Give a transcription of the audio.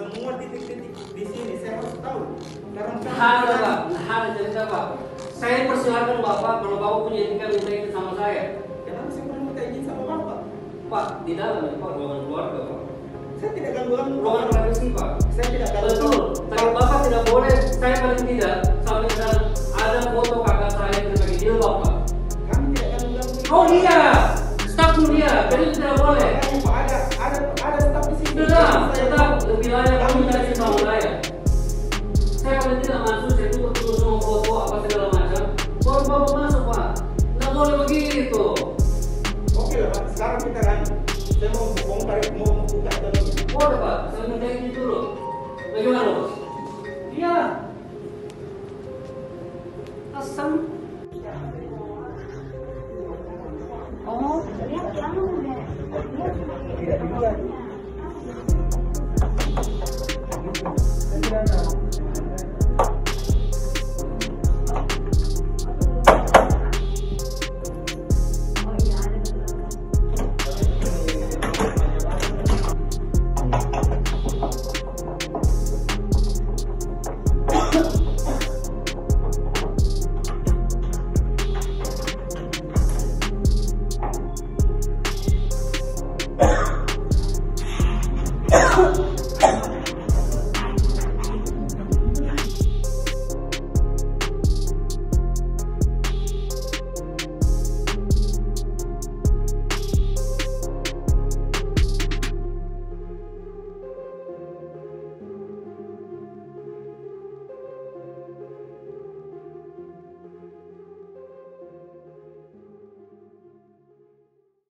semua titik-titik di sini saya harus tahu. Karena Ada Pak, ada cerita Pak. Saya persilahkan Bapak kalau Bapak punya etika minta izin sama saya. kenapa saya perlu minta izin sama bapak? Pak, di dalam ya Pak, ruangan keluarga Pak. Saya tidak gangguan Ruangan privasi Pak. Saya tidak gangguan. Betul, tapi Bapak tidak boleh, saya paling tidak sampai sekarang ada foto kakak saya yang sebagai jilbab Pak. Kami tidak gangguan. Oh iya, staf dia, jadi tidak boleh. Ada staf di sini. Tetap lebih layak kami kasih sama saya. Saya paling tidak masuk, saya tutup dulu semua foto apa segala macam. Baru Bapak masuk Pak, nggak boleh begitu. Oke lah Pak, sekarang kita kan. Saya mau bongkar, mau buka dulu. Boleh Pak, saya minta ini dulu. Bagaimana Bos? Iya. Asam. Oh, lihat kamu deh. Tidak dilihat. Saya tidak tahu.